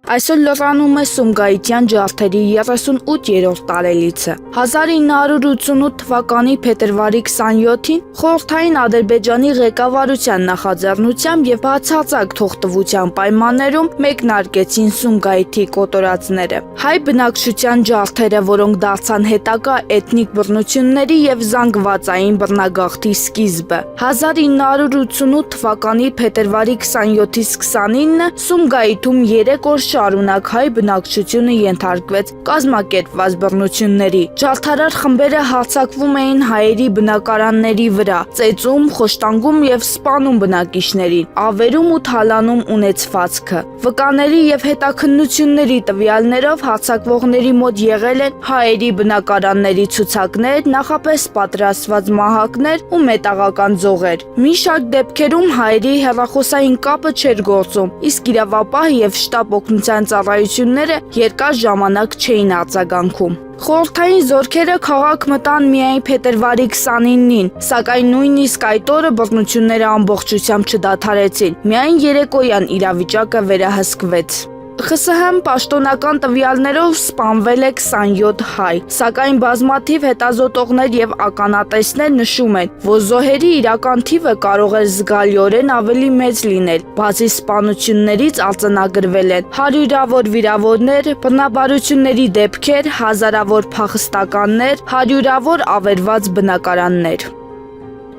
Այսօր լրանում է Սումգայիթյան ջարդերի 38-րդ տարելիցը։ 1988 թվականի փետրվարի 27-ին խորհրդային Ադրբեջանի ղեկավարության նախաձեռնությամբ եւ բացարձակ թողտվության պայմաններում մեկնարկեցին Սումգայիթի կոտորածները։ Հայ բնակչության ջարդերը, որոնք դարձան հետագա էթնիկ բռնությունների եւ զանգվածային բռնագաղթի սկիզբը։ 1988 թվականի փետրվարի 27-ից 29-ը Սումգայիթում 3 օր շարունակ հայ բնակչությունը ենթարկվեց կազմակերպված բռնությունների։ Ջարդարար խմբերը հարձակվում էին հայերի բնակարանների վրա, ծեծում, խոշտանգում եւ սպանում բնակիչներին, ավերում ու թալանում ունեցվածքը։ Վկաների եւ հետաքննությունների տվյալներով հարձակվողների մոտ եղել են հայերի բնակարանների ցուցակներ, նախապես պատրաստված մահակներ ու մետաղական ձողեր։ Մի շարք դեպքերում հայերի հեռախոսային կապը չէր գործում, իսկ իրավապահ եւ շտապ օգնության ծառայությունները երկար ժամանակ չէին արձագանքում։ Խորհրդային զորքերը քաղաք մտան միայն փետրվարի 29-ին, սակայն նույնիսկ այդ օրը բռնությունները ամբողջությամբ չդադարեցին։ Միայն երեկոյան իրավիճակը վերահսկվեց։ ԽՍՀՄ պաշտոնական տվյալներով սպանվել է 27 հայ, սակայն բազմաթիվ հետազոտողներ եւ ականատեսներ նշում են, որ զոհերի իրական թիվը կարող է զգալիորեն ավելի մեծ լինել։ Բացի սպանություններից արձանագրվել են հարյուրավոր վիրավորներ, բռնաբարությունների դեպքեր, հազարավոր փախստականներ, հարյուրավոր ավերված բնակարաններ։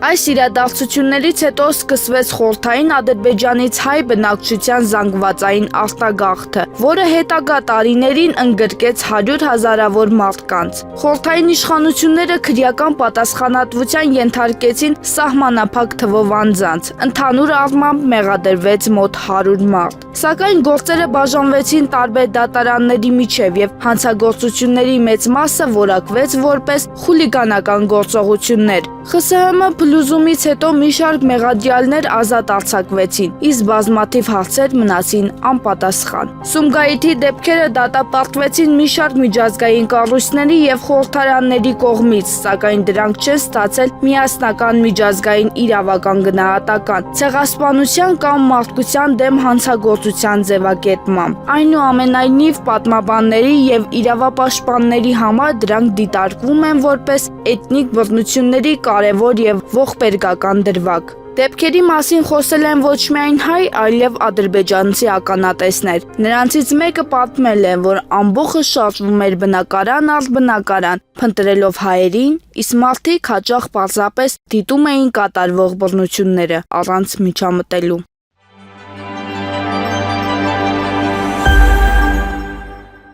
Այս իրադարձություններից հետո սկսվեց խորհրդային Ադրբեջանից հայ բնակչության զանգվածային արտագաղթը, որը հետագա տարիներին ընդգրկեց 100 հազարավոր մարդկանց։ Խորհրդային իշխանությունները քրեական պատասխանատվության ենթարկեցին սահմանափակ թվով անձանց, ընդհանուր առմամբ մեղադրվեց մոտ 100 մարդ։ Սակայն գործերը բաժանվեցին տարբեր դատարանների միջև եւ հանցագործությունների մեծ մասը որակվեց որպես խուլիգանական գործողություններ։ ԽՍՀՄ փլուզումից հետո մի շարք մեղադրյալներ ազատ արձակվեցին, իսկ բազմաթիվ հարցեր մնացին անպատասխան։ Սումգայիթի դեպքերը դատապարտվեցին մի շարք միջազգային կառույցների եւ խորհրդարանների կողմից, սակայն դրանք չեն ստացել միասնական միջազգային իրավական գնահատական, ցեղասպանության կամ մարդկության դեմ հանցագործության ձևակերպմամբ։ Այնուամենայնիվ, պատմաբանների եւ իրավապաշտպանների համար դրանք դիտարկվում են որպես էթնիկ բռնությունների կարևոր եւ ողբերգական դրվագ։ Դեպքերի մասին խոսել են ոչ միայն հայ, այլև ադրբեջանցի ականատեսներ։ Նրանցից մեկը պատմել է, որ ամբոխը շարժվում էր բնակարան առ բնակարան, փնտրելով հայերին, իսկ մարդիկ հաճախ պարզապես դիտում էին կատարվող բռնությունները առանց միջամտելու։